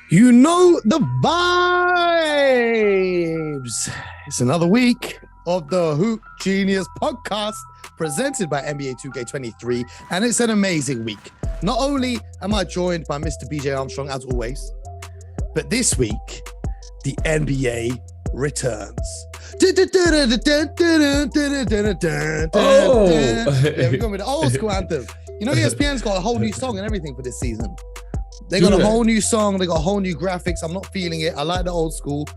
You know the vibes. It's another week of the Hoop Genius podcast presented by NBA 2K23, and it's an amazing week. Not only am I joined by Mr. BJ Armstrong, as always, but this week, the NBA returns. Oh, Yeah, we're going with the old school anthem. You know, ESPN's got a whole new song and everything for this season. They got a whole new song. They got a whole new graphics. I'm not feeling it. I like the old school.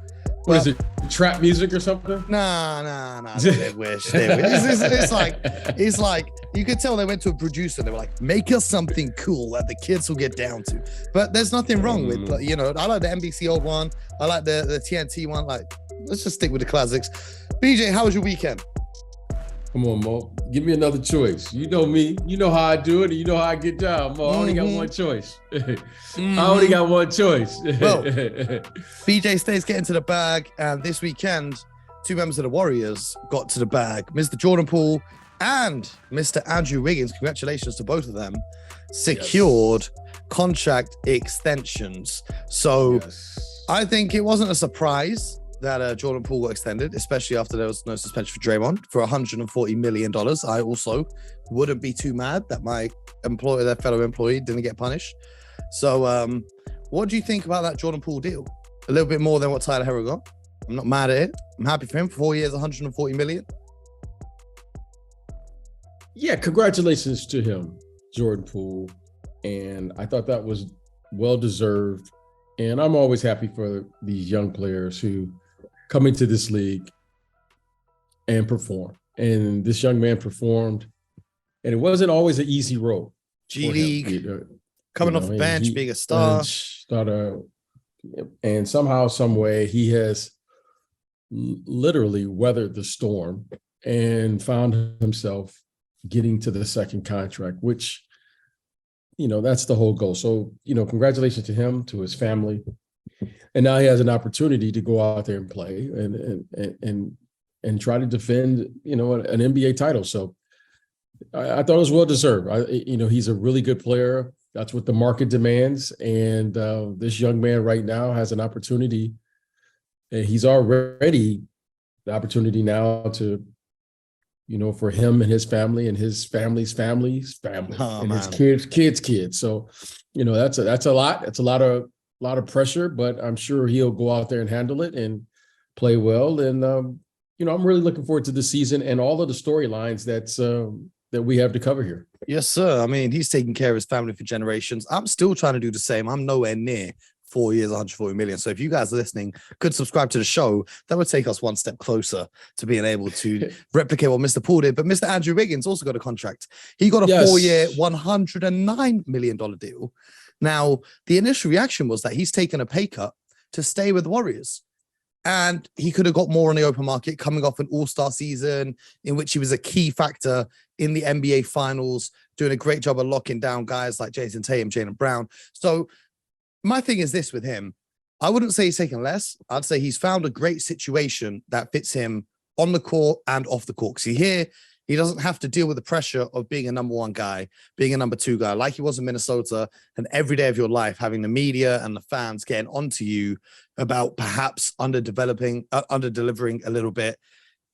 What is it? Trap music or something? Nah. They wish. It's like you could tell they went to a producer. They were like, make us something cool that the kids will get down to. But there's nothing wrong with, I like the NBC old one. I like the TNT one. Like, let's just stick with the classics. BJ, how was your weekend? Come on, Mo. Give me another choice. You know me. You know how I do it, and you know how I get down, Mo. I only got one choice. I only got one choice. Well, BJ stays getting to the bag, and this weekend, two members of the Warriors got to the bag. Mr. Jordan Poole and Mr. Andrew Wiggins, congratulations to both of them, secured contract extensions. So I think it wasn't a surprise that Jordan Poole got extended, especially after there was no suspension for Draymond for $140 million. I also wouldn't be too mad that my fellow employee didn't get punished. So what do you think about that Jordan Poole deal? A little bit more than what Tyler Herro got. I'm not mad at it. I'm happy for him. 4 years, $140 million. Yeah, congratulations to him, Jordan Poole. And I thought that was well-deserved. And I'm always happy for these young players who come into this league and perform. And this young man performed, and it wasn't always an easy road. G League, coming off the bench, being a star. And somehow, some way, he has literally weathered the storm and found himself getting to the second contract, which, that's the whole goal. So, congratulations to him, to his family. And now he has an opportunity to go out there and play and try to defend, an NBA title. So I thought it was well deserved. He's a really good player. That's what the market demands. And this young man right now has an opportunity, and he's already the opportunity now to, for him and his family and his family's family, and his kids. So, that's a lot. That's a lot of pressure, but I'm sure he'll go out there and handle it and play well. And, I'm really looking forward to the season and all of the storylines that we have to cover here. Yes, sir. I mean, he's taking care of his family for generations. I'm still trying to do the same. I'm nowhere near 4 years, $140 million. So if you guys are listening could subscribe to the show, that would take us one step closer to being able to replicate what Mr. Poole did. But Mr. Andrew Wiggins also got a contract. He got a 4-year, $109 million deal. Now, the initial reaction was that he's taken a pay cut to stay with the Warriors. And he could have got more on the open market coming off an all-star season in which he was a key factor in the NBA finals, doing a great job of locking down guys like Jason Tatum, Jaylen Brown. So my thing is this with him. I wouldn't say he's taken less. I'd say he's found a great situation that fits him on the court and off the court. See, here, he doesn't have to deal with the pressure of being a number one guy, being a number two guy, like he was in Minnesota, and every day of your life having the media and the fans getting onto you about perhaps under-delivering a little bit.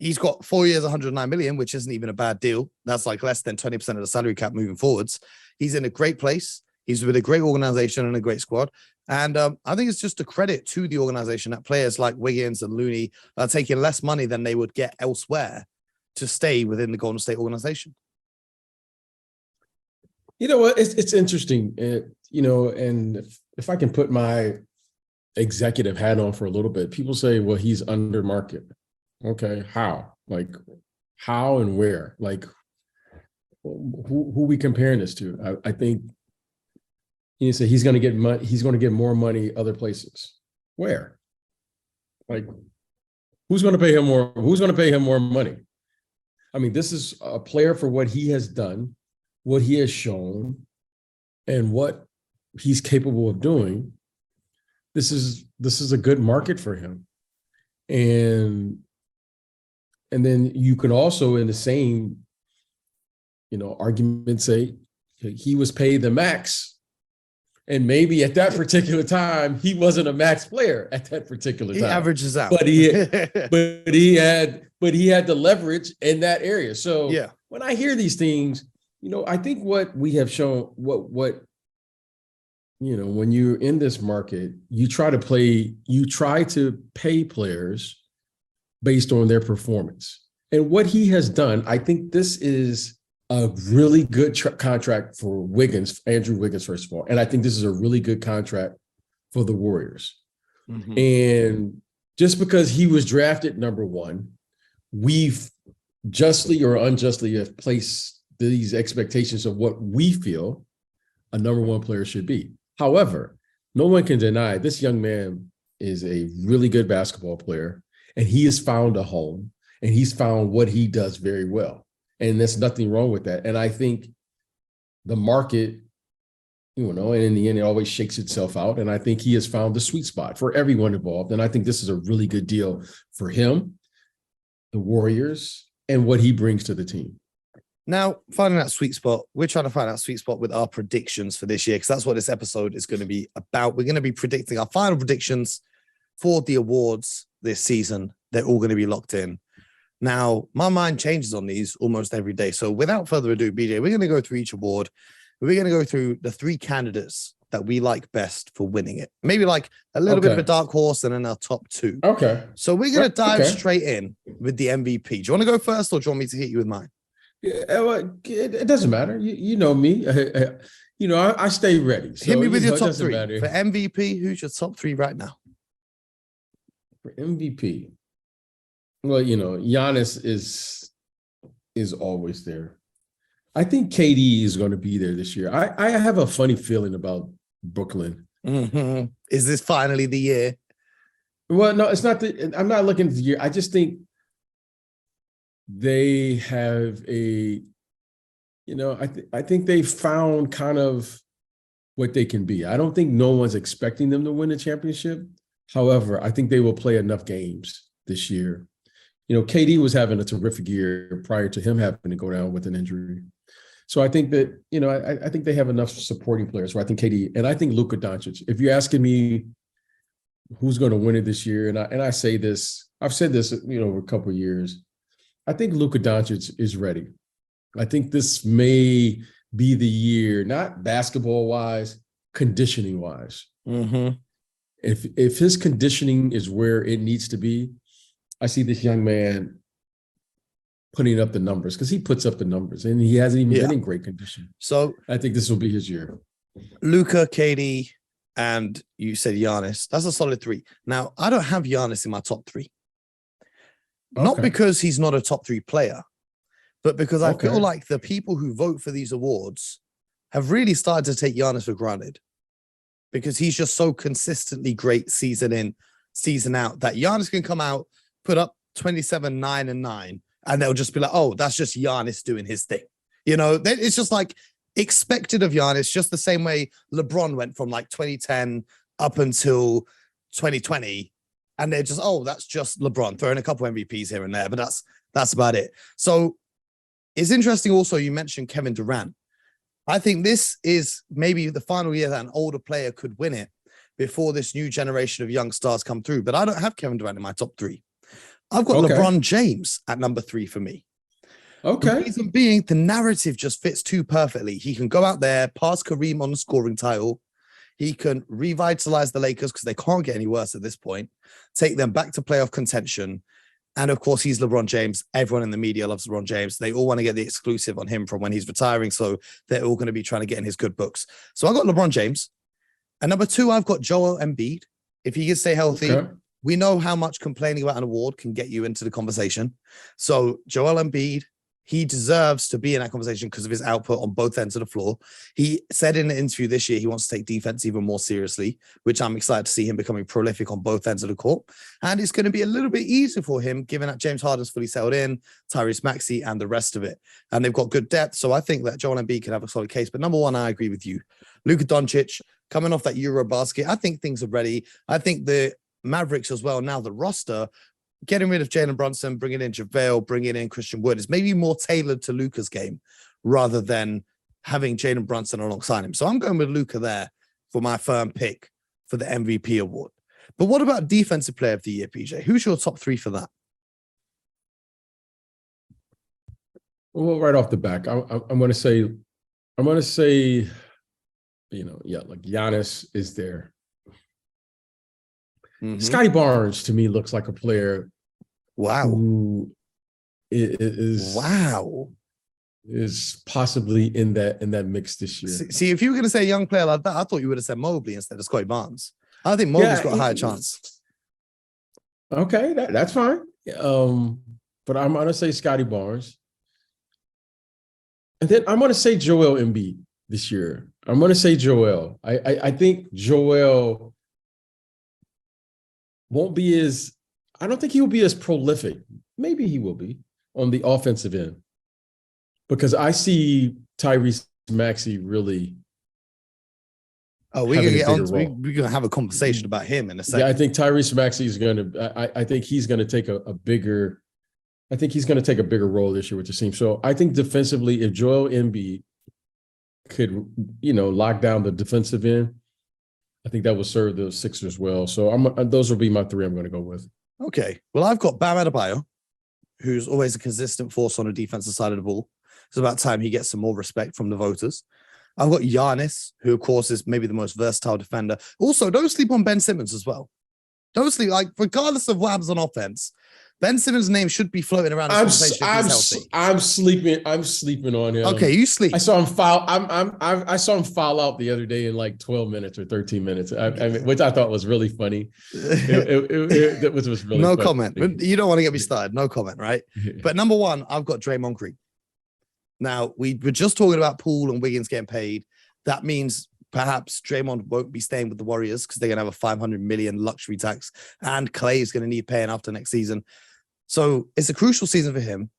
He's got 4 years, $109 million, which isn't even a bad deal. That's like less than 20% of the salary cap moving forwards. He's in a great place. He's with a great organization and a great squad. And I think it's just a credit to the organization that players like Wiggins and Looney are taking less money than they would get elsewhere to stay within the Golden State organization. You know what? It's interesting, and if I can put my executive hat on for a little bit, people say, well, he's under market. Okay, how? Like, how and where? Like, who we comparing this to? I think you say he's going to get money. He's going to get more money other places. Where? Like, who's going to pay him more? Who's going to pay him more money? I mean, this is a player for what he has done, what he has shown, and what he's capable of doing. This is a good market for him. And then you can also, in the same, argument, say he was paid the max And maybe at that particular time, he wasn't a max player at that particular time. He averages out. But he had the leverage in that area. So yeah, when I hear these things, I think what we have shown, what when you're in this market, you try to pay players based on their performance. And what he has done, I think this is a really good contract for Wiggins, Andrew Wiggins, first of all. And I think this is a really good contract for the Warriors. Mm-hmm. And just because he was drafted number one, we've justly or unjustly have placed these expectations of what we feel a number one player should be. However, no one can deny this young man is a really good basketball player, and he has found a home, and he's found what he does very well. And there's nothing wrong with that. And I think the market, and in the end, it always shakes itself out. And I think he has found the sweet spot for everyone involved. And I think this is a really good deal for him, the Warriors, and what he brings to the team. Now, finding that sweet spot, we're trying to find that sweet spot with our predictions for this year, because that's what this episode is going to be about. We're going to be predicting our final predictions for the awards this season. They're all going to be locked in. Now, my mind changes on these almost every day. So without further ado, BJ, we're going to go through each award. We're going to go through the three candidates that we like best for winning it. Maybe like a little bit of a dark horse and then our top two. Okay. So we're going to dive straight in with the MVP. Do you want to go first, or do you want me to hit you with mine? It doesn't matter. You know me. I stay ready. So, hit me with your top three. Matter. For MVP, who's your top three right now? For MVP, well, Giannis is always there. I think KD is going to be there this year. I have a funny feeling about Brooklyn. Mm-hmm. Is this finally the year? Well, no, it's not. I'm not looking at the year. I just think they have I think they found kind of what they can be. I don't think no one's expecting them to win a championship. However, I think they will play enough games this year. KD was having a terrific year prior to him having to go down with an injury. So I think that, I think they have enough supporting players. So I think KD, and I think Luka Doncic. If you're asking me who's going to win it this year, and I say this, I've said this, over a couple of years, I think Luka Doncic is ready. I think this may be the year, not basketball-wise, conditioning-wise. Mm-hmm. If his conditioning is where it needs to be, I see this young man putting up the numbers, because he puts up the numbers, and he hasn't even been in great condition. So I think this will be his year. Luka, KD, and you said Giannis. That's a solid three. Now, I don't have Giannis in my top three. Not because he's not a top three player, but because I feel like the people who vote for these awards have really started to take Giannis for granted, because he's just so consistently great season in, season out, that Giannis can come out, put up 27, 9, and 9, and they'll just be like, oh, that's just Giannis doing his thing. It's just like expected of Giannis, just the same way LeBron went from like 2010 up until 2020. And they're just, oh, that's just LeBron, throwing a couple MVPs here and there, but that's about it. So it's interesting also, you mentioned Kevin Durant. I think this is maybe the final year that an older player could win it before this new generation of young stars come through. But I don't have Kevin Durant in my top three. I've got LeBron James at number 3 for me. Okay. The reason being, the narrative just fits too perfectly. He can go out there, pass Kareem on the scoring title. He can revitalize the Lakers, because they can't get any worse at this point, take them back to playoff contention. And of course, he's LeBron James. Everyone in the media loves LeBron James. They all want to get the exclusive on him from when he's retiring. So they're all going to be trying to get in his good books. So I got LeBron James. And number 2, I've got Joel Embiid. If he can stay healthy, we know how much complaining about an award can get you into the conversation. So Joel Embiid, he deserves to be in that conversation because of his output on both ends of the floor. He said in an interview this year he wants to take defense even more seriously, which I'm excited to see him becoming prolific on both ends of the court. And it's going to be a little bit easier for him, given that James Harden's fully settled in, Tyrese Maxey, and the rest of it. And they've got good depth. So I think that Joel Embiid can have a solid case. But number 1, I agree with you. Luka Doncic, coming off that Euro basket, I think things are ready. I think the Mavericks as well, now the roster, getting rid of Jalen Brunson, bringing in JaVale, bringing in Christian Wood is maybe more tailored to Luka's game rather than having Jalen Brunson alongside him. So I'm going with Luka there for my firm pick for the MVP award. But what about Defensive Player of the Year, PJ? Who's your top 3 for that? Well, right off the back, I'm going to say, like Giannis is there. Mm-hmm. Scotty Barnes to me looks like a player. Wow. Who is possibly in that mix this year. See, if you were going to say a young player like that, I thought you would have said Mobley instead of Scotty Barnes. I think Mobley's got a higher chance. Okay, that's fine. But I'm going to say Scotty Barnes. And then I'm going to say Joel Embiid this year. I'm going to say Joel. I think Joel won't be I don't think he will be as prolific. Maybe he will be on the offensive end. Because I see Tyrese Maxey really. Oh, we're gonna have a conversation about him in a second. Yeah, I think Tyrese Maxey is going to. I think he's going to take a bigger. I think he's going to take a bigger role this year with the team. So I think defensively, if Joel Embiid could, lock down the defensive end, I think that will serve the Sixers well. So those will be my 3 I'm going to go with. Okay. Well, I've got Bam Adebayo, who's always a consistent force on the defensive side of the ball. It's about time he gets some more respect from the voters. I've got Giannis, who, of course, is maybe the most versatile defender. Also, don't sleep on Ben Simmons as well. Don't sleep, regardless of what happens on offense, Ben Simmons' name should be floating around. I'm sleeping on him. Okay, you sleep. I saw him foul. I saw him foul out the other day in like 12 minutes or 13 minutes, which I thought was really funny. It was really no funny. Comment. You don't want to get me started. No comment, right? But number 1, I've got Draymond Green. Now, we were just talking about Poole and Wiggins getting paid. That means perhaps Draymond won't be staying with the Warriors because they're going to have a $500 million luxury tax, and Clay is going to need paying after next season. So it's a crucial season for him.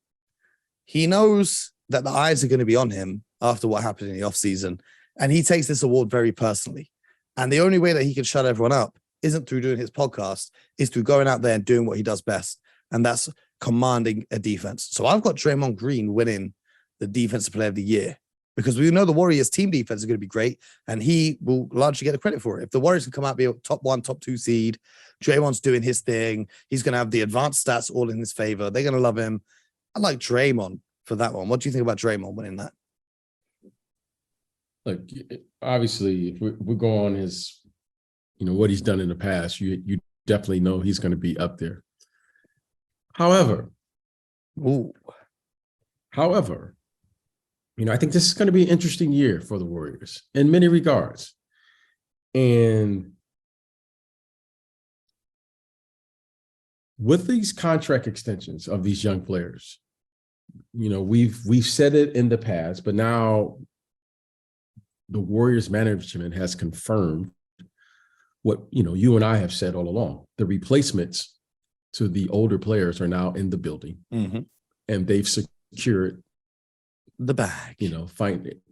He knows that the eyes are going to be on him after what happened in the offseason, and he takes this award very personally. And the only way that he can shut everyone up isn't through doing his podcast, is through going out there and doing what he does best, and that's commanding a defense. So I've got Draymond Green winning the Defensive Player of the Year, because we know the Warriors' team defense is going to be great, and he will largely get the credit for it. If the Warriors can come out be a top 1, top 2 seed, Draymond's doing his thing. He's going to have the advanced stats all in his favor. They're going to love him. I like Draymond for that one. What do you think about Draymond winning that? Look, obviously, if we go on his, what he's done in the past, you definitely know he's going to be up there. However, I think this is going to be an interesting year for the Warriors in many regards. And with these contract extensions of these young players, we've said it in the past, but now the Warriors management has confirmed what, you and I have said all along. The replacements to the older players are now in the building, and they've secured the bag.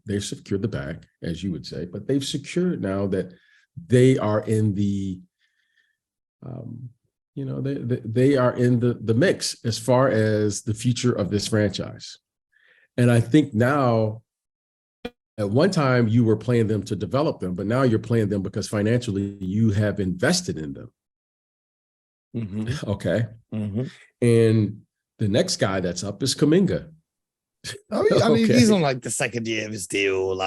They've secured the bag, as you would say, but they've secured now that they are in the, they are in the mix as far as the future of this franchise. And I think now, at one time you were playing them to develop them, but now you're playing them because financially you have invested in them. Okay. And the next guy that's up is Kuminga. Oh, I mean, he's on the second year of his deal.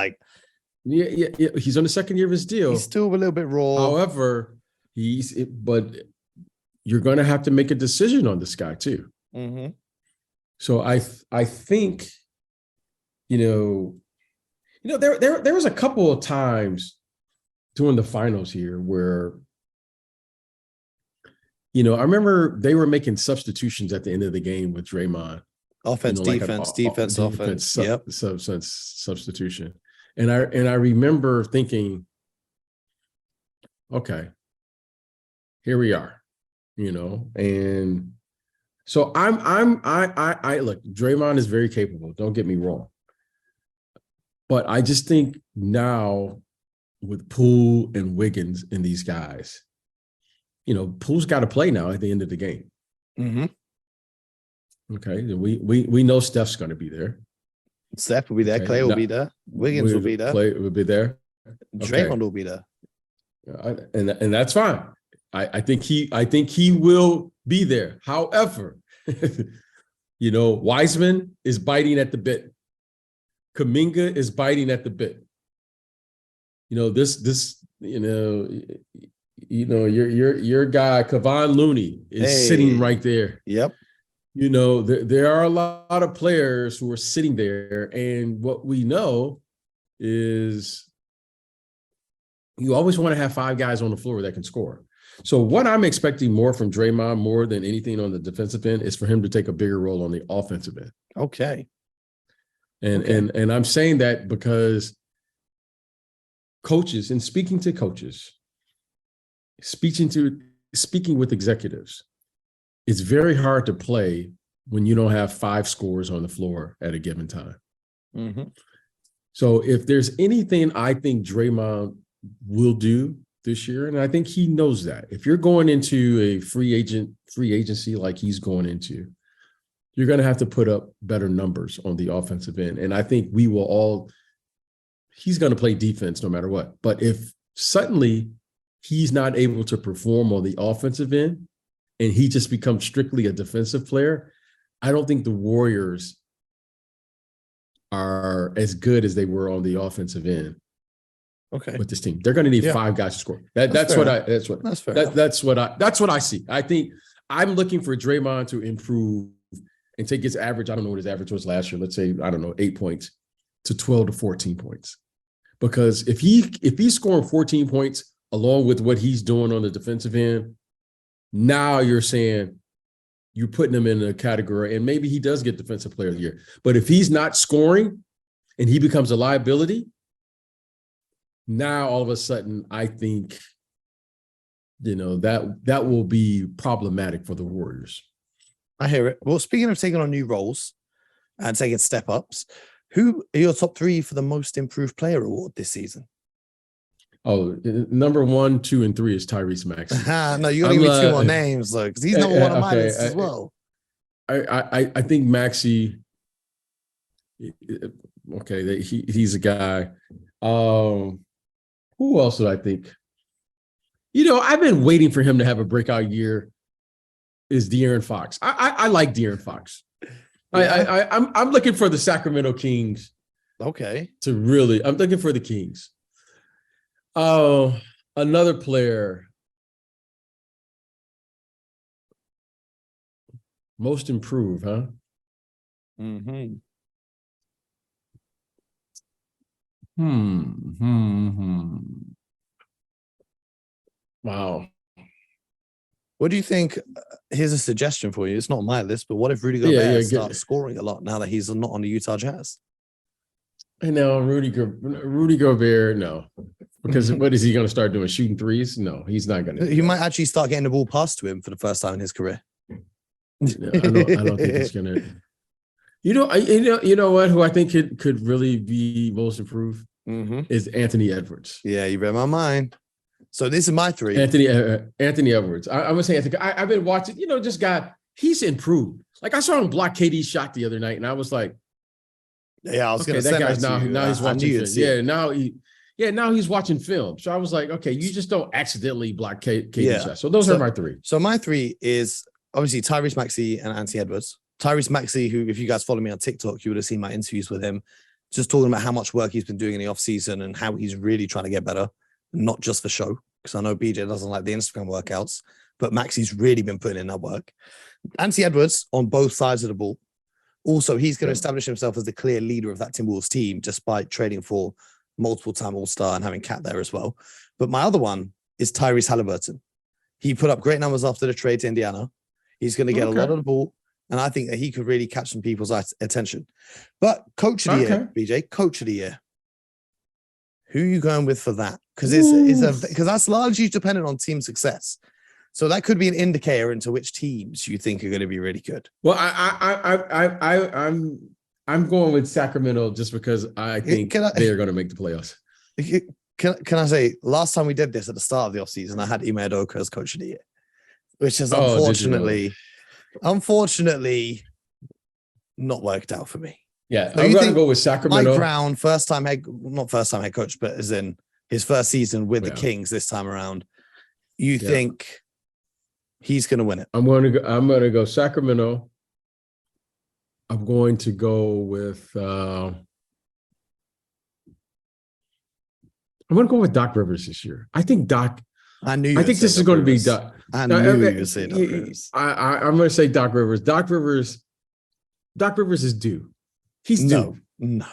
Yeah. He's on the second year of his deal. He's still a little bit raw. However, but you're going to have to make a decision on this guy too. So I think, there was a couple of times during the finals here where, I remember they were making substitutions at the end of the game with Draymond. Offense, defense, offense. Yep. Substitution. And I remember thinking, okay, here we are, and so I look, Draymond is very capable. Don't get me wrong. But I just think now with Poole and Wiggins and these guys, Poole's got to play now at the end of the game. Okay, we know Steph's going to be there. Steph will be there. Okay. Clay will be there. Wiggins will be there. Clay will be there. Draymond will be there. And that's fine. I think he will be there. However, Wiseman is biting at the bit. Kuminga is biting at the bit. Your guy Kevon Looney is sitting right there. Yep. There are a lot of players who are sitting there, and what we know is you always want to have 5 guys on the floor that can score. So what I'm expecting more from Draymond, more than anything on the defensive end, is for him to take a bigger role on the offensive end. Okay. And I'm saying that because coaches, and speaking to coaches, speaking with executives, it's very hard to play when you don't have 5 scorers on the floor at a given time. Mm-hmm. So if there's anything I think Draymond will do this year, and I think he knows that, if you're going into a free agency like he's going into, you're going to have to put up better numbers on the offensive end. And I think he's going to play defense no matter what. But if suddenly he's not able to perform on the offensive end and he just becomes strictly a defensive player, I don't think the Warriors are as good as they were on the offensive end. Okay. With this team, they're going to need 5 guys to score. That's what I see. I think I'm looking for Draymond to improve and take his average. I don't know what his average was last year. Let's say, 8 points to 12 to 14 points. Because if he's scoring 14 points along with what he's doing on the defensive end, now you're saying you're putting him in a category, and maybe he does get defensive player of the year. But if he's not scoring and he becomes a liability, now all of a sudden I think, that will be problematic for the Warriors. I hear it. Well, speaking of taking on new roles and taking step ups, who are your top 3 for the most improved player award this season? Oh, number 1, 2, and 3 is Tyrese Maxey. No, you got to give me 2 more names, though, because he's number 1 on my list as well. I think Maxey. Okay, he's a guy. Who else did I think? I've been waiting for him to have a breakout year. Is De'Aaron Fox? I like De'Aaron Fox. Yeah. I'm looking for the Sacramento Kings. Okay. I'm looking for the Kings. Oh, another player. Most improved, huh? Mm-hmm. Wow. What do you think? Here's a suggestion for you. It's not on my list, but what if Rudy Gobert starts scoring a lot now that he's not on the Utah Jazz? I know Rudy Gobert, no. Because what is he going to start doing? Shooting threes? No, he's not going to. He might actually start getting the ball passed to him for the first time in his career. No, I don't think he's going to. You know what? Who I think could really be most improved is Anthony Edwards. Yeah, you read my mind. So this is my 3. Anthony Edwards. I'm gonna say Anthony. I've been watching. This guy. He's improved. Like I saw him block KD's shot the other night, and I was like, "Yeah, I was gonna that say guy's now he's watching film. Now he's watching film. So I was like, okay, you just don't accidentally block KD's shot. So those are my 3. So my 3 is obviously Tyrese Maxey and Anthony Edwards. Tyrese Maxey, who, if you guys follow me on TikTok, you would have seen my interviews with him, just talking about how much work he's been doing in the offseason and how he's really trying to get better, not just for show. Because I know BJ doesn't like the Instagram workouts, but Maxey's really been putting in that work. Anthony Edwards on both sides of the ball. Also, he's going to establish himself as the clear leader of that Timberwolves team, despite trading for multiple-time All-Star and having Cat there as well. But my other one is Tyrese Halliburton. He put up great numbers after the trade to Indiana. He's going to get a lot of the ball, and I think that he could really catch some people's attention. But coach of the year, BJ, coach of the year. Who are you going with for that? Because that's largely dependent on team success. So that could be an indicator into which teams you think are going to be really good. Well, I'm going with Sacramento just because I think they are going to make the playoffs. Can I say, last time we did this at the start of the offseason, I had Ime Udoka as coach of the year, which is unfortunately not worked out for me. Yeah, I'm going to go with Sacramento. Mike Brown, not first time head coach, but as in his first season with the Kings this time around. You think he's going to win it? I'm going to go Sacramento. I'm going to go with Doc Rivers this year. I think Doc. I think this is going to be Doc. I knew you were going to say Doc Rivers. I'm going to say Doc Rivers. Doc Rivers is due. He's due. No.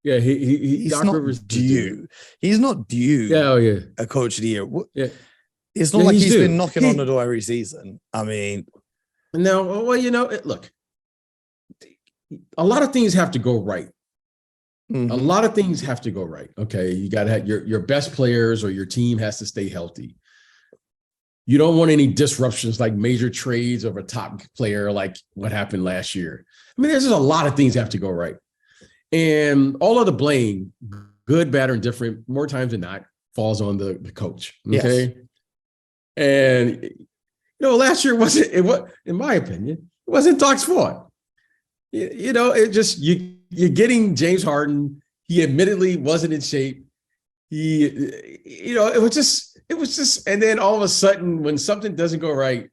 Yeah, he's Doc Rivers due. He's not due. Yeah, a coach of the year. Yeah. It's not like he's been knocking on the door every season. I mean, no. Well, look, a lot of things have to go right. Mm-hmm. A lot of things have to go right. Okay, you got to have your best players, or your team has to stay healthy. You don't want any disruptions like major trades of a top player, like what happened last year. I mean, there's just a lot of things that have to go right. And all of the blame, good, bad, or indifferent, more times than not, falls on the coach. Okay. Yes. And last year in my opinion, it wasn't Doc's fault. It just you're getting James Harden. He admittedly wasn't in shape. It was just, and then all of a sudden, when something doesn't go right,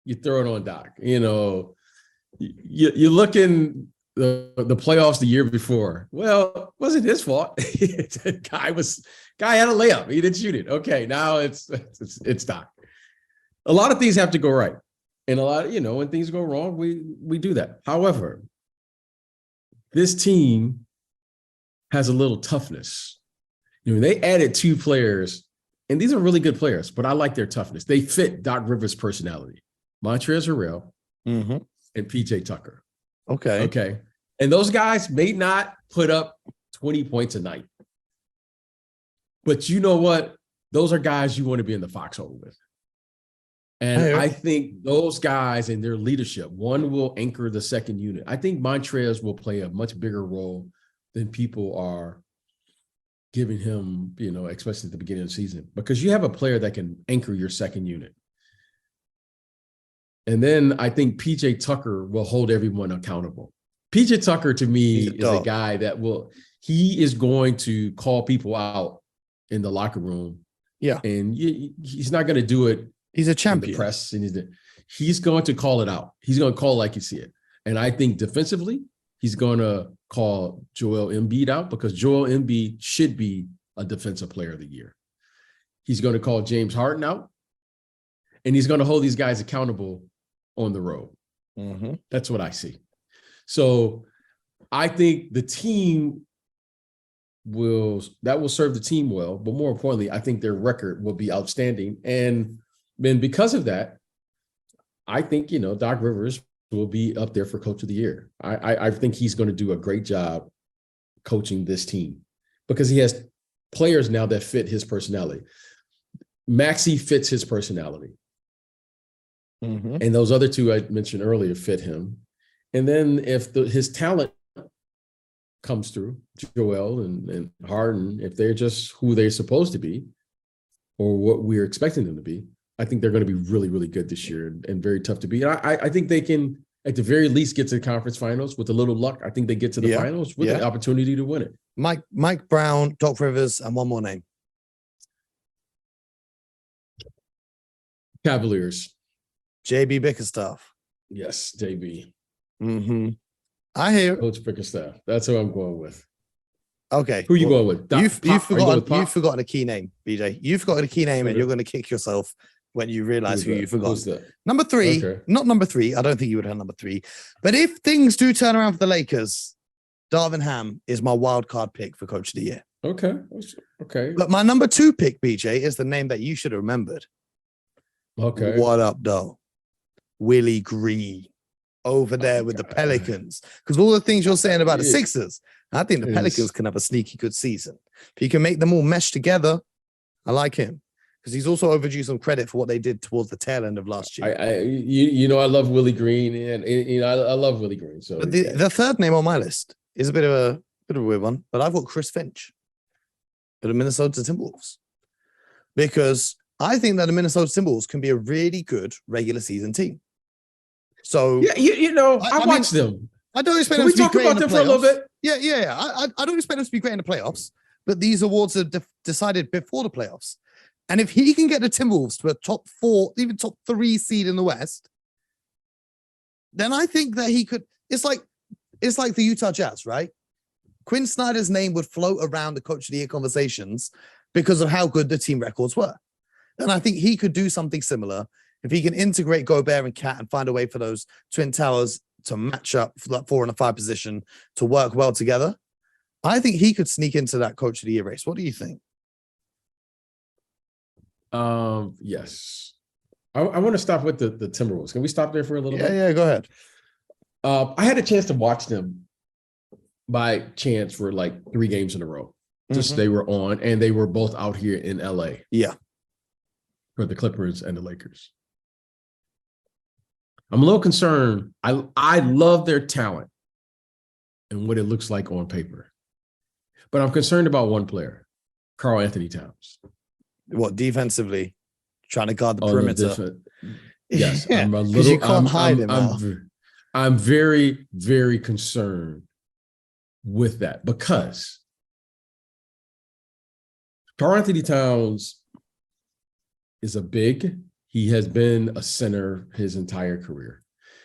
you throw it on Doc. You look in the playoffs the year before. Well, it wasn't his fault. Guy had a layup. He didn't shoot it. Okay, now it's Doc. A lot of things have to go right, and a lot, when things go wrong, we do that. However, this team has a little toughness. They added 2 players, and these are really good players, but I like their toughness. They fit Doc Rivers' personality. Montrezl Harrell and PJ Tucker. Okay. And those guys may not put up 20 points a night. But you know what? Those are guys you want to be in the foxhole with. And I think those guys and their leadership, one will anchor the second unit. I think Montrez will play a much bigger role than people are giving him, especially at the beginning of the season, because you have a player that can anchor your second unit. And then I think PJ Tucker will hold everyone accountable. PJ Tucker, to me, is a guy that he is going to call people out in the locker room. Yeah. And he's not going to do it. He's a champion. In the press, and he's going to call it out. He's going to call like you see it. And I think defensively, he's going to call Joel Embiid out, because Joel Embiid should be a defensive player of the year. He's going to call James Harden out, and he's going to hold these guys accountable on the road. Mm-hmm. That's what I see. So I think the team will serve the team well, but more importantly, I think their record will be outstanding. And then because of that, I think, Doc Rivers will be up there for coach of the year. I think he's going to do a great job coaching this team, because he has players now that fit his personality. Maxey fits his personality. Mm-hmm. And those other 2 I mentioned earlier fit him. And then if his talent comes through, Joel and Harden, if they're just who they're supposed to be, or what we're expecting them to be, I think they're going to be really, really good this year and very tough to beat. I think they can, at the very least, get to the conference finals with a little luck. I think they get to the finals with the opportunity to win it. Mike Brown, Doc Rivers, and one more name. Cavaliers. JB Bickerstaff. Yes, JB. Mm-hmm. I hear Coach Bickerstaff. That's who I'm going with. Okay. Who are you going with? You've forgotten a key name, BJ. You've forgotten a key name, and you're going to kick yourself when you realize who you forgot. Number 3, not number 3. I don't think you would have number 3. But if things do turn around for the Lakers, Darvin Ham is my wild card pick for coach of the year. Okay. But my number 2 pick, BJ, is the name that you should have remembered. Okay. What up, though? Willie Green over there with the Pelicans. Because all the things you're saying about the Sixers, I think the Pelicans can have a sneaky good season. If you can make them all mesh together, I like him. Because he's also overdue some credit for what they did towards the tail end of last year. I love Willie Green, and I love Willie Green. So but the third name on my list is a bit of a weird one, but I've got Chris Finch for the Minnesota Timberwolves. Because I think that the Minnesota Timberwolves can be a really good regular season team. So I watch them. I don't expect them to be great in the playoffs. For a little bit. Yeah. I don't expect them to be great in the playoffs, but these awards are decided before the playoffs. And if he can get the Timberwolves to a top 4, even top 3 seed in the West, then I think that he could. It's like the Utah Jazz, right? Quinn Snyder's name would float around the Coach of the Year conversations because of how good the team records were. And I think he could do something similar if he can integrate Gobert and Cat and find a way for those Twin Towers to match up for that 4 and a 5 position to work well together. I think he could sneak into that Coach of the Year race. What do you think? Yes. I want to stop with the Timberwolves. Can we stop there for a little bit? Yeah, go ahead. I had a chance to watch them by chance for like 3 games in a row. Just they were on, and they were both out here in LA. Yeah. For the Clippers and the Lakers. I'm a little concerned. I love their talent and what it looks like on paper. But I'm concerned about one player, Karl Anthony Towns. What, defensively? Trying to guard the perimeter. Yes. Yeah, I'm a little, you can't hide him. I'm very, very concerned with that because Karl Anthony Towns is a big. He has been a center his entire career.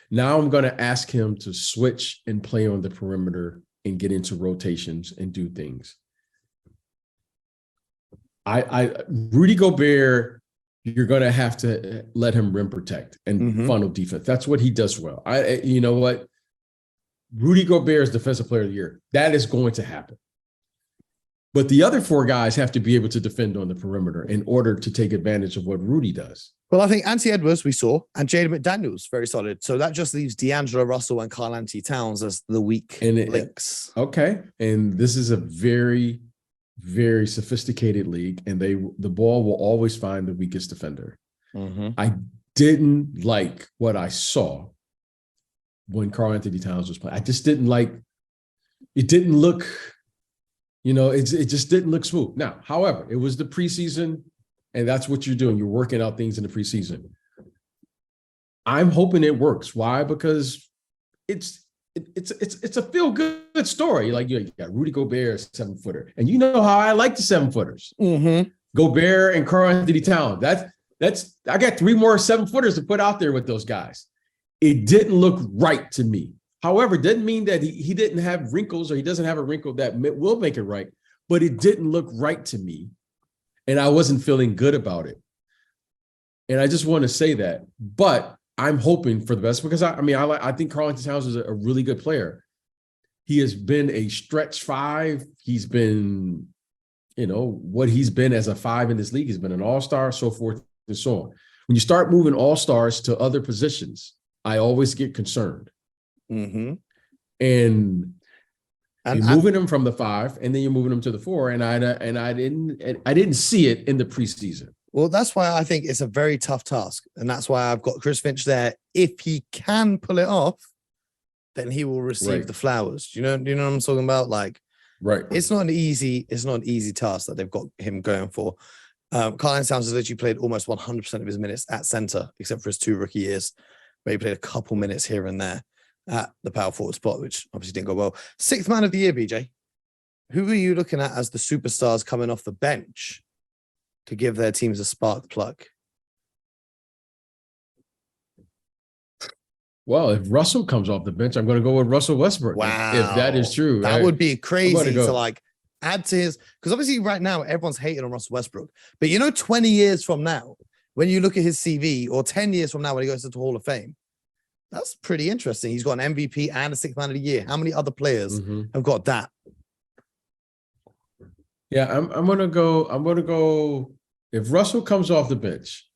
Now I'm going to ask him to switch and play on the perimeter and get into rotations and do things. Rudy Gobert, you're going to have to let him rim protect and funnel defense. That's what he does well. You know what? Rudy Gobert is Defensive Player of the Year. That is going to happen. But the other 4 guys have to be able to defend on the perimeter in order to take advantage of what Rudy does. Well, I think Anthony Edwards we saw, and Jaden McDaniels, very solid. So that just leaves D'Angelo Russell and Karl Anthony Towns as the weak links. Okay. And this is a very, very sophisticated league, and the ball will always find the weakest defender. I didn't like what I saw when Karl Anthony Towns was playing. I just didn't like it. Didn't look, it just didn't look smooth. Now, however, it was the preseason, and that's what you're doing. You're working out things in the preseason. I'm hoping it works. Why? Because it's a feel-good story. Like you got Rudy Gobert, 7-footer, and you know how I like the 7-footers. Gobert and Karl Anthony Towns. That's I got 3 more 7-footers to put out there with those guys. It didn't look right to me. However, it didn't mean that he didn't have wrinkles, or he doesn't have a wrinkle that will make it right, but it didn't look right to me. And I wasn't feeling good about it. And I just want to say that. But I'm hoping for the best because I think Karl Anthony Towns is a really good player. He has been a stretch 5. He's been, what he's been as a 5 in this league. He's been an all-star, so forth and so on. When you start moving all-stars to other positions, I always get concerned. And you're moving them from the 5, and then you're moving them to the 4, and I didn't see it in the preseason. Well, that's why I think it's a very tough task, and that's why I've got Chris Finch there. If he can pull it off, then he will receive the flowers. Do you know what I'm talking about? Like, right? It's not an easy task that they've got him going for. Karl Anthony Towns has literally played almost 100% of his minutes at center, except for his 2 rookie years, where he played a couple minutes here and there at the power forward spot, which obviously didn't go well. 6th man of the year, BJ. Who are you looking at as the superstars coming off the bench to give their teams a spark plug? Well, if Russell comes off the bench, I'm going to go with Russell Westbrook. Wow. If that is true. That would be crazy to add to his, because obviously right now everyone's hating on Russell Westbrook. But 20 years from now, when you look at his CV, or 10 years from now when he goes to the Hall of Fame, that's pretty interesting. He's got an MVP and a 6th man of the year. How many other players have got that? Yeah, I'm gonna go. If Russell comes off the bench,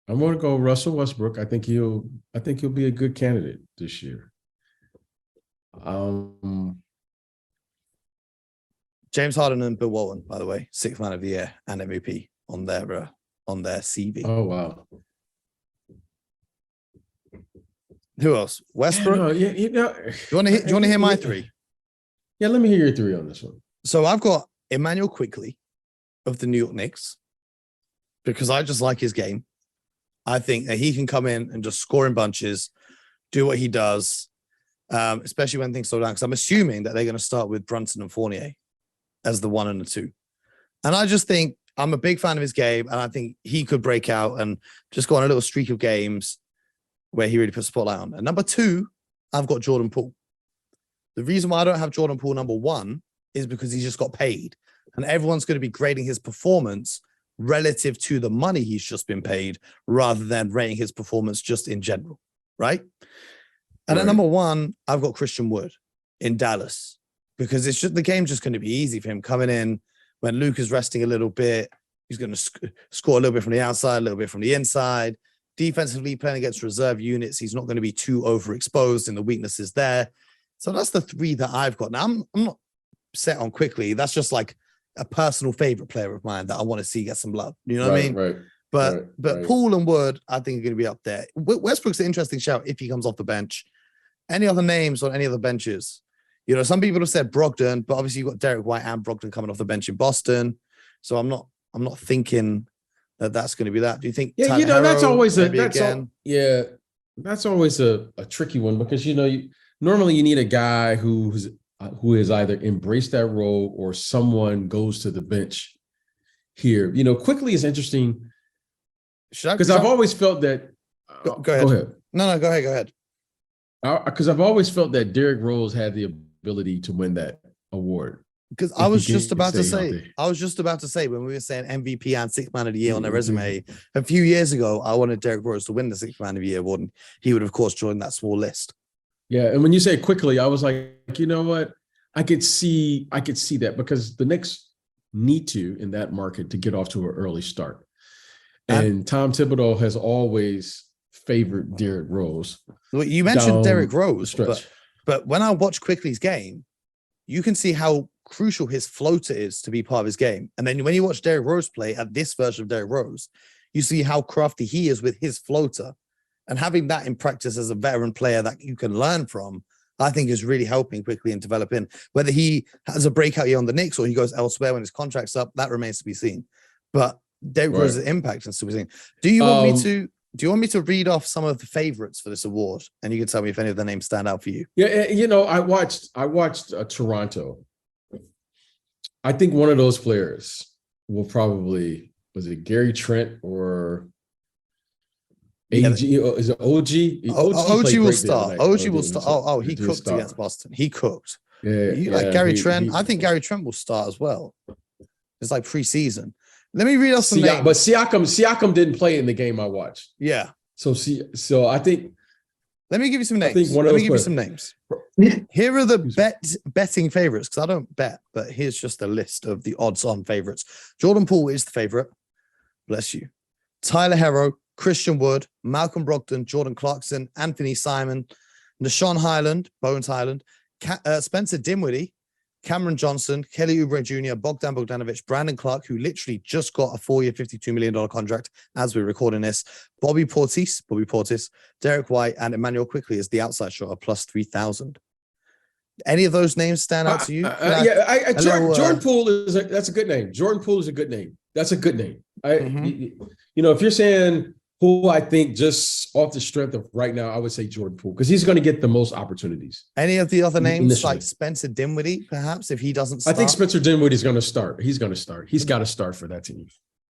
I'm gonna go Russell Westbrook. I think he'll be a good candidate this year. James Harden and Bill Walton, by the way, 6th man of the year and MVP on their CV. Oh wow. Who else? Westbrook. Yeah, Do you want to hear my 3? Yeah, let me hear your 3 on this one. So I've got Emmanuel Quickley of the New York Knicks because I just like his game. I think that he can come in and just score in bunches, do what he does, especially when things slow down. Because I'm assuming that they're going to start with Brunson and Fournier. as the 1 and the 2. And I just think I'm a big fan of his game, and I think he could break out and just go on a little streak of games where he really puts the spotlight on. And number 2, I've got Jordan Poole. The reason why I don't have Jordan Poole number 1 is because he's just got paid, and everyone's going to be grading his performance relative to the money he's just been paid rather than rating his performance just in general, right? And at number 1, I've got Christian Wood in Dallas, because it's just the game's just going to be easy for him coming in when Luke is resting a little bit. He's going to score a little bit from the outside, a little bit from the inside. Defensively, playing against reserve units, he's not going to be too overexposed in the weaknesses there. So that's the 3 that I've got. Now, I'm not set on quickly. That's just like a personal favorite player of mine that I want to see get some love. You know what I mean? Right. But Poole and Wood, I think, are going to be up there. Westbrook's an interesting shout if he comes off the bench. Any other names on any other benches? You know, some people have said Brogdon, but obviously you've got Derek White and Brogdon coming off the bench in Boston. So I'm not thinking that that's going to be that. Do you think? Yeah, Tyler that's Herro, always that's always a tricky one, because normally you need a guy who has either embraced that role or someone goes to the bench here. Quickly is interesting because I've always felt that. Go ahead. No, go ahead. Because I've always felt that Derrick Rose had the ability to win that award. Because I was just about to say, when we were saying MVP and 6th man of the year on their resume a few years ago, I wanted Derrick Rose to win the 6th man of the year award, and he would, of course, join that small list. Yeah, and when you say quickly, I was like, you know what? I could see that, because the Knicks need to, in that market, to get off to an early start. And Tom Thibodeau has always favored Derrick Rose. Well, you mentioned Derrick Rose, but when I watch Quickly's game, you can see how crucial his floater is to be part of his game. And then when you watch Derrick Rose play at this version of Derrick Rose, you see how crafty he is with his floater. And having that in practice as a veteran player that you can learn from, I think is really helping Quickly and developing. Whether he has a breakout year on the Knicks or he goes elsewhere when his contract's up, that remains to be seen. But Derrick Rose's impact is to be seen. Do you want me to read off some of the favorites for this award, and you can tell me if any of the names stand out for you? Yeah, I watched Toronto. I think one of those players will probably, was it Gary Trent or AG? Is it OG? OG will start. OG will start. Oh, he cooked against Boston. He cooked. Gary Trent. I think Gary Trent will start as well. It's like preseason. Let me read off some names. But Siakam didn't play in the game I watched. Yeah. So I think. Let me give you some names. Let me give you some names. Here are the betting favorites, because I don't bet, but here's just a list of the odds-on favorites. Jordan Poole is the favorite. Bless you. Tyler Herro, Christian Wood, Malcolm Brogdon, Jordan Clarkson, Anthony Simon, Nashawn Highland, Bones Highland, Spencer Dinwiddie, Cameron Johnson, Kelly Oubre Jr., Bogdan Bogdanovic, Brandon Clark, who literally just got a 4-year, $52 million contract as we're recording this, Bobby Portis, Derek White, and Emmanuel Quickly is the outside shot of plus 3,000. Any of those names stand out to you? Jordan Poole that's a good name. Jordan Poole is a good name. That's a good name. If you're saying who I think just off the strength of right now, I would say Jordan Poole, because he's going to get the most opportunities. Any of the other names initially, like Spencer Dinwiddie, perhaps, if he doesn't start? I think Spencer Dinwiddie is going to start. He's going to start. He's got to start for that team.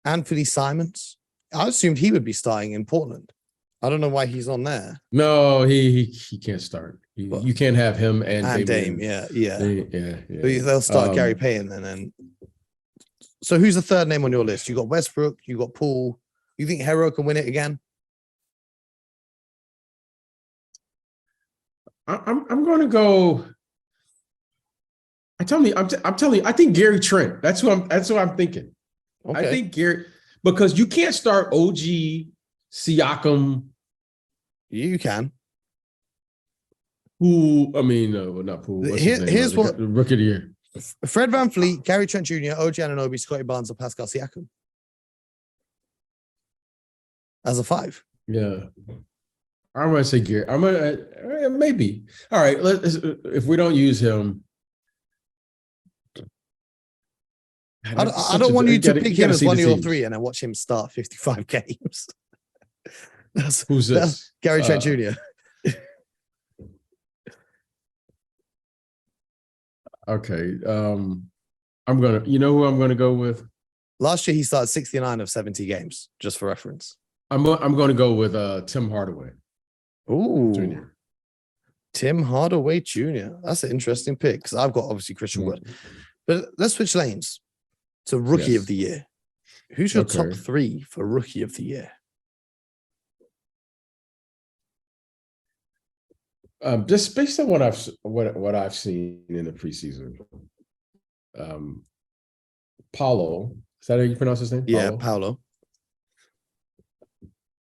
Anthony Simons. I assumed he would be starting in Portland. I don't know why he's on there. No, he can't start. You can't have him and Dame. Yeah. They'll start Gary Payton then. So who's the third name on your list? You got Westbrook. You got Poole. You think Herro can win it again? I'm going to go. I'm telling you. I think Gary Trent. That's who I'm thinking. Okay. I think Gary, because you can't start OG, Siakam. You can. Not Poole. Here's what rookie of the year. Fred VanVleet, Gary Trent Jr., OG Anunoby, Scotty Barnes, and Pascal Siakam. As a 5. Yeah. I'm going to say Gary. Maybe. All right. If we don't use him. I don't want you to pick him as one of your 3 and then watch him start 55 games. Who's this? That's Gary Trent Jr. Okay. You know who I'm gonna go with? Last year, he started 69 of 70 games, just for reference. I'm going to go with Tim Hardaway. Ooh. Jr. Tim Hardaway Jr. That's an interesting pick because I've got obviously Christian Wood. But let's switch lanes to Rookie of the Year. Who's your top 3 for Rookie of the Year? Just based on what I've seen in the preseason, Paulo, is that how you pronounce his name? Yeah, Paulo.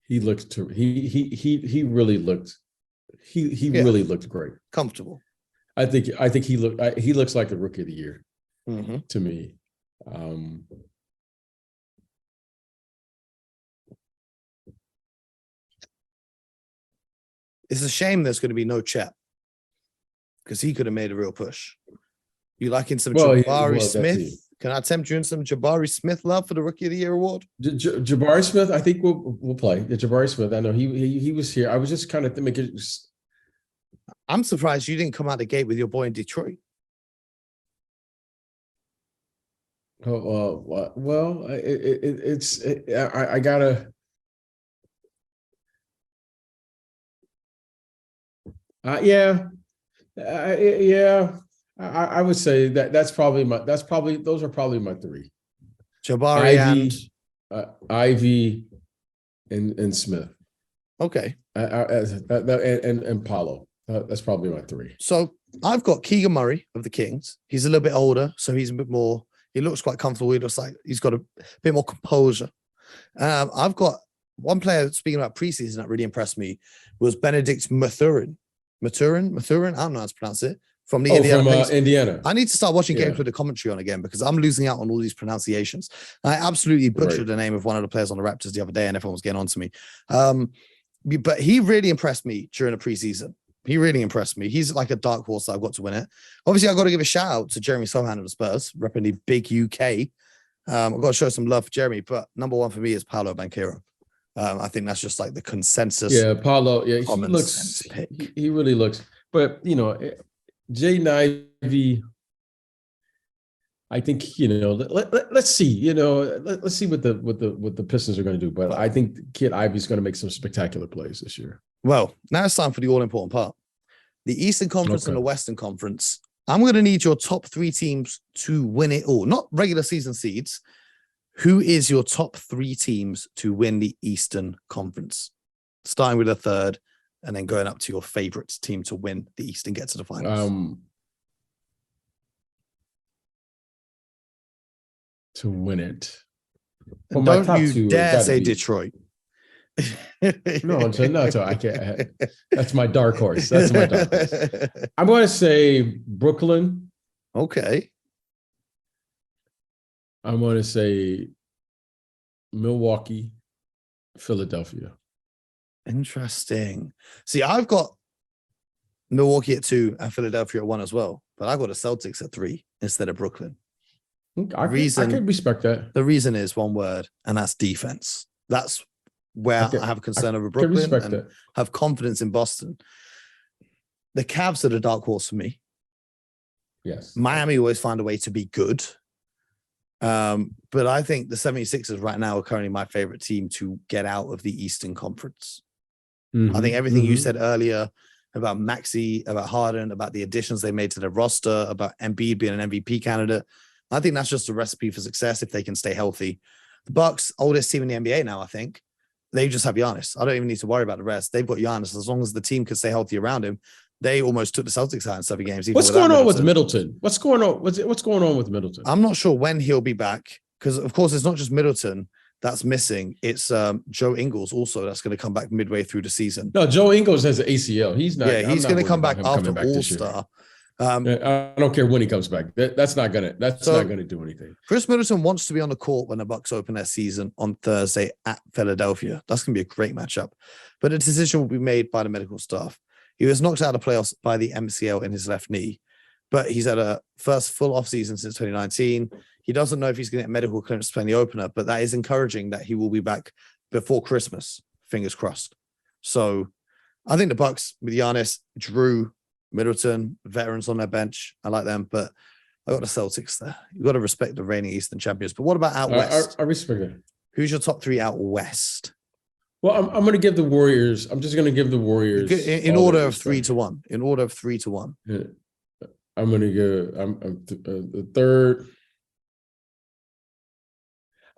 He looked he really looked really looked great, comfortable. I think he looks like the Rookie of the Year to me. It's a shame there's going to be no Chet because he could have made a real push. You liking some Jabari Smith? Can I tempt you in some Jabari Smith love for the Rookie of the Year award? Jabari Smith, I think we'll play. Jabari Smith, I know he was here. I was just kind of making. I'm surprised you didn't come out the gate with your boy in Detroit. Oh, well, I gotta. Yeah. I would say those are probably my 3. Jabari Ivy and Smith. Okay. And Paulo. That's probably my 3. So I've got Keegan Murray of the Kings. He's a little bit older, so he's a bit more. He looks quite comfortable. He looks like he's got a bit more composure. I've got one player, speaking about preseason, that really impressed me was Benedict Mathurin. Mathurin? I don't know how to pronounce it. From the Indiana. I need to start watching games with the commentary on again because I'm losing out on all these pronunciations. I absolutely butchered the name of one of the players on the Raptors the other day, and everyone was getting on to me. But he really impressed me during the preseason. He really impressed me. He's like a dark horse that I've got to win it. Obviously, I've got to give a shout out to Jeremy Sohan of the Spurs, repping the big UK. I've got to show some love for Jeremy, but number 1 for me is Paolo Banchero. I think that's just like the consensus. Yeah, Paulo. Yeah, he really looks. But Jaden Ivey, I think let's see. Let's see what the Pistons are going to do. But I think Kid Ivey's going to make some spectacular plays this year. Well, now it's time for the all-important part. The Eastern Conference and the Western Conference. I'm going to need your top 3 teams to win it all. Not regular season seeds. Who is your top 3 teams to win the Eastern Conference? Starting with a third and then going up to your favorite team to win the East and get to the finals. To win it. Well, don't you dare say Detroit. No, I can't. That's my dark horse. I'm going to say Brooklyn. Okay. I'm going to say Milwaukee, Philadelphia. Interesting. See, I've got Milwaukee at 2 and Philadelphia at 1 as well, but I've got the Celtics at 3 instead of Brooklyn. I can respect that. The reason is one word, and that's defense. That's where I have a concern over Brooklyn and have confidence in Boston. The Cavs are the dark horse for me. Yes. Miami always find a way to be good. But I think the 76ers right now are currently my favorite team to get out of the Eastern Conference. I think everything you said earlier about Maxey, about Harden, about the additions they made to their roster, about Embiid being an MVP candidate, I think that's just a recipe for success if they can stay healthy. The Bucks, oldest team in the NBA now, I think. They just have Giannis. I don't even need to worry about the rest. They've got Giannis. As long as the team can stay healthy around him, they almost took the Celtics out in 7 games. What's going on with Middleton? What's going on with Middleton? I'm not sure when he'll be back because, of course, it's not just Middleton that's missing. It's Joe Ingles also that's going to come back midway through the season. No, Joe Ingles has an ACL. He's not. Yeah, he's going to come back after All-Star. I don't care when he comes back. That's not gonna do anything. Chris Middleton wants to be on the court when the Bucks open their season on Thursday at Philadelphia. That's going to be a great matchup. But the decision will be made by the medical staff. He was knocked out of the playoffs by the MCL in his left knee, but he's had a first full offseason since 2019. He doesn't know if he's going to get medical clearance to play in the opener, but that is encouraging that he will be back before Christmas. Fingers crossed. So I think the Bucks with Giannis, Drew, Middleton, veterans on their bench. I like them, but I got the Celtics there. You got to respect the reigning Eastern champions. But what about out west? I respect it. Who's your top three out west? Well, I'm going to give the Warriors. I'm just going to give the Warriors in order of 3-1. In order of 3-1. Yeah. I'm going to give the third.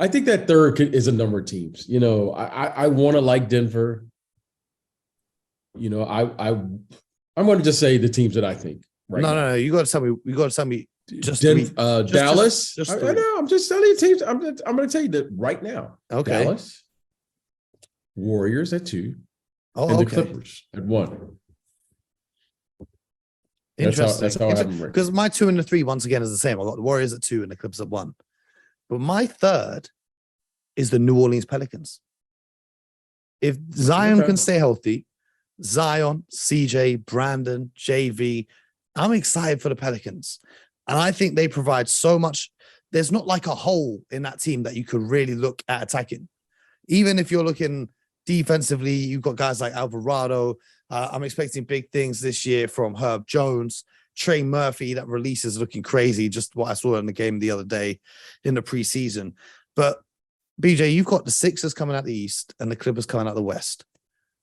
I think that third is a number of teams. You know, I want to like Denver. You know, I'm going to just say the teams that I think. Right now. No. You got to tell me. You got to tell me. Just Dallas. Just I know. I'm just telling you teams. I'm going to tell you that right now. Okay. Dallas, Warriors at 2, and the Clippers at 1. Interesting. That's how I have them ranked. Because my 2 and the 3 once again is the same. I got the Warriors at 2 and the Clippers at 1. But my third is the New Orleans Pelicans. If Zion can stay healthy, Zion, CJ, Brandon, JV, I'm excited for the Pelicans. And I think they provide so much. There's not like a hole in that team that you could really look at attacking. Even if you're looking defensively, you've got guys like Alvarado. I'm expecting big things this year from Herb Jones. Trey Murphy, that release is looking crazy. Just what I saw in the game the other day in the preseason. But BJ, you've got the Sixers coming out the East and the Clippers coming out the West.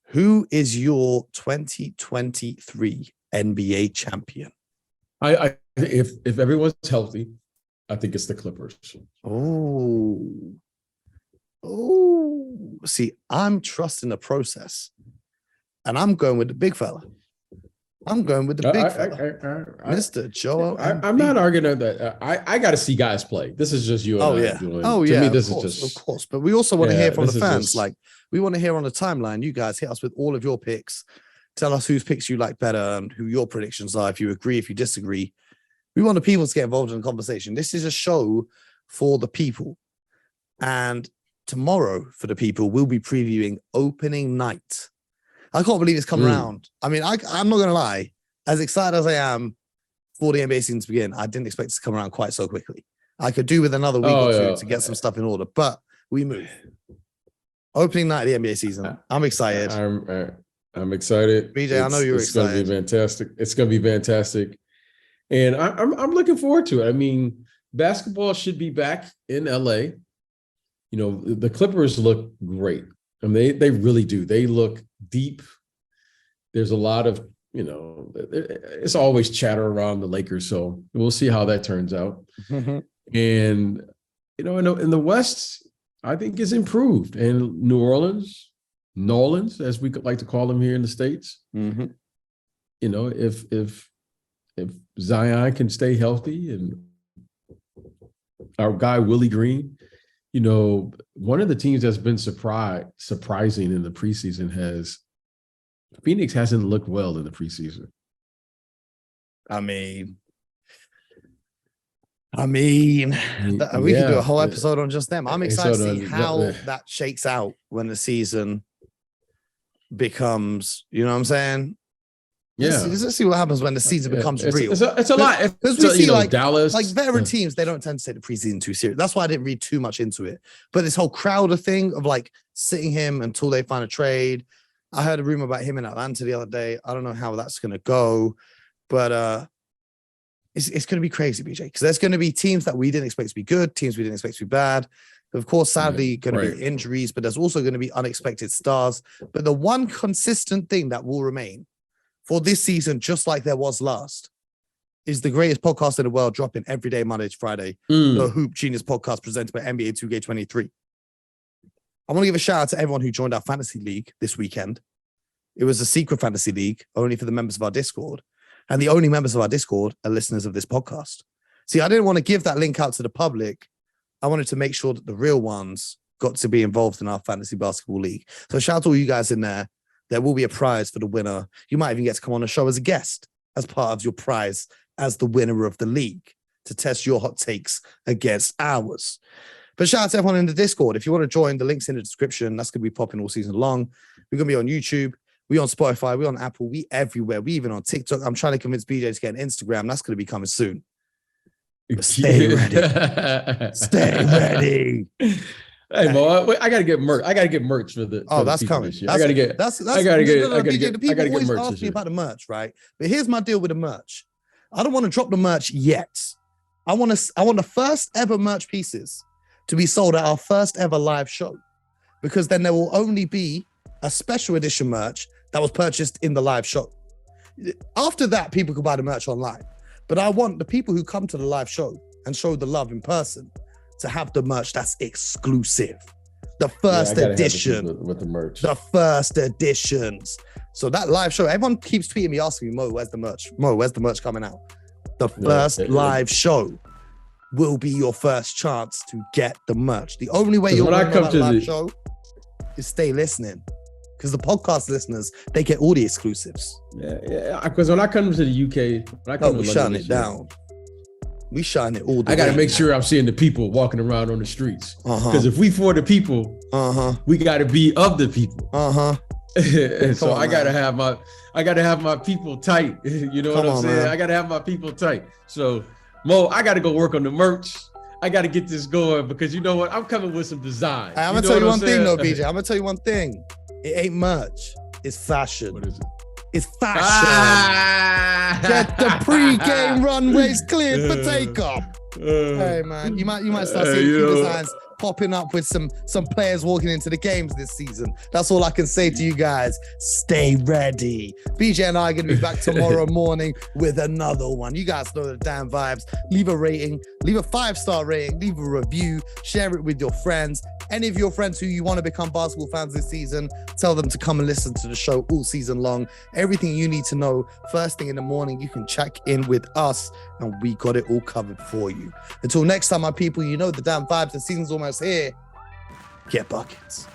Who is your 2023 NBA champion? If everyone's healthy, I think it's the Clippers. Oh, see, I'm trusting the process, and I'm going with the big fella. I'm going with the big fella, Mr. Joel. I'm not arguing that. I got to see guys play. This is just you and I doing. To me, this is just, of course. But we also want to hear from the fans. Like, we want to hear on the timeline. You guys hit us with all of your picks. Tell us whose picks you like better and who your predictions are. If you agree, if you disagree, we want the people to get involved in the conversation. This is a show for the people, and tomorrow for the people, we'll be previewing opening night. I can't believe it's come around. I mean, I'm not going to lie. As excited as I am for the NBA season to begin, I didn't expect it to come around quite so quickly. I could do with another week or two to get some stuff in order, but we move. Opening night of the NBA season. I'm excited. I'm excited. BJ, I know you're excited. It's going to be fantastic. It's going to be fantastic. And I'm looking forward to it. I mean, basketball should be back in LA. You know, the Clippers look great. I mean, they really do. They look deep. There's a lot of, you know, it's always chatter around the Lakers. So we'll see how that turns out. Mm-hmm. And, you know, in the West, I think is improved. And New Orleans, as we like to call them here in the States, you know, if Zion can stay healthy and our guy Willie Green, you know, one of the teams that's been surprising in the preseason Phoenix hasn't looked well in the preseason. I mean, we could do a whole episode on just them. I'm excited to see how that shakes out when the season becomes, you know what I'm saying? Yeah. Let's see what happens when the season becomes real. It's a lot. Because we see like Dallas, like veteran teams, they don't tend to take the preseason too serious. That's why I didn't read too much into it. But this whole Crowder thing of like sitting him until they find a trade. I heard a rumor about him in Atlanta the other day. I don't know how that's going to go, but it's going to be crazy, BJ, because there's going to be teams that we didn't expect to be good, teams we didn't expect to be bad. Of course, sadly, going to be injuries, but there's also going to be unexpected stars. But the one consistent thing that will remain for this season, just like there was last, is the greatest podcast in the world dropping every day, Monday to Friday. The Hoop Genius podcast presented by NBA 2K23. I want to give a shout out to everyone who joined our fantasy league this weekend. It was a secret fantasy league, only for the members of our Discord. And the only members of our Discord are listeners of this podcast. See, I didn't want to give that link out to the public. I wanted to make sure that the real ones got to be involved in our fantasy basketball league. So shout out to all you guys in there. There will be a prize for the winner. You might even get to come on the show as a guest, as part of your prize as the winner of the league, to test your hot takes against ours. But shout out to everyone in the Discord. If you want to join, the link's in the description. That's going to be popping all season long. We're going to be on YouTube. We on Spotify. We on Apple. We everywhere. We even on TikTok. I'm trying to convince BJ to get an Instagram. That's going to be coming soon. But stay ready. Stay ready. Hey, Mo, I gotta get merch. I gotta get merch for the. Oh, that's coming. I gotta get. I gotta get. The people always ask me about the merch, right? But here's my deal with the merch. I don't want to drop the merch yet. I want the first ever merch pieces to be sold at our first ever live show, because then there will only be a special edition merch that was purchased in the live show. After that, people could buy the merch online. But I want the people who come to the live show and show the love in person to have the merch that's exclusive. The first edition. With the merch. The first editions. So that live show, everyone keeps tweeting me, asking me, Mo, where's the merch? Mo, where's the merch coming out? The first live show will be your first chance to get the merch. The only way you'll get that live show is stay listening. Because the podcast listeners, they get all the exclusives. Yeah. Because when I come to the UK, we're shutting it down. We shutting it all the way. I got to make sure I'm seeing the people walking around on the streets. Because if we for the people, we got to be of the people. And so I got to have my people tight. You know what I'm saying? Man. I got to have my people tight. So Mo, I got to go work on the merch. I got to get this going, because you know what? I'm coming with some design. I'm going to tell you one thing though, BJ. I'm going to tell you one thing. It ain't merch. It's fashion. What is it? It's fashion. Get the pre-game runways cleared for takeoff. Hey man, you might start seeing few designs popping up with some players walking into the games this season. That's all I can say to you guys. Stay ready. BJ and I are going to be back tomorrow morning with another one. You guys know the damn vibes. Leave a rating, leave a 5-star rating, leave a review, share it with your friends. Any of your friends who you want to become basketball fans this season, tell them to come and listen to the show all season long. Everything you need to know first thing in the morning, you can check in with us and we got it all covered for you. Until next time, my people, you know the damn vibes. The season's almost here. Get buckets.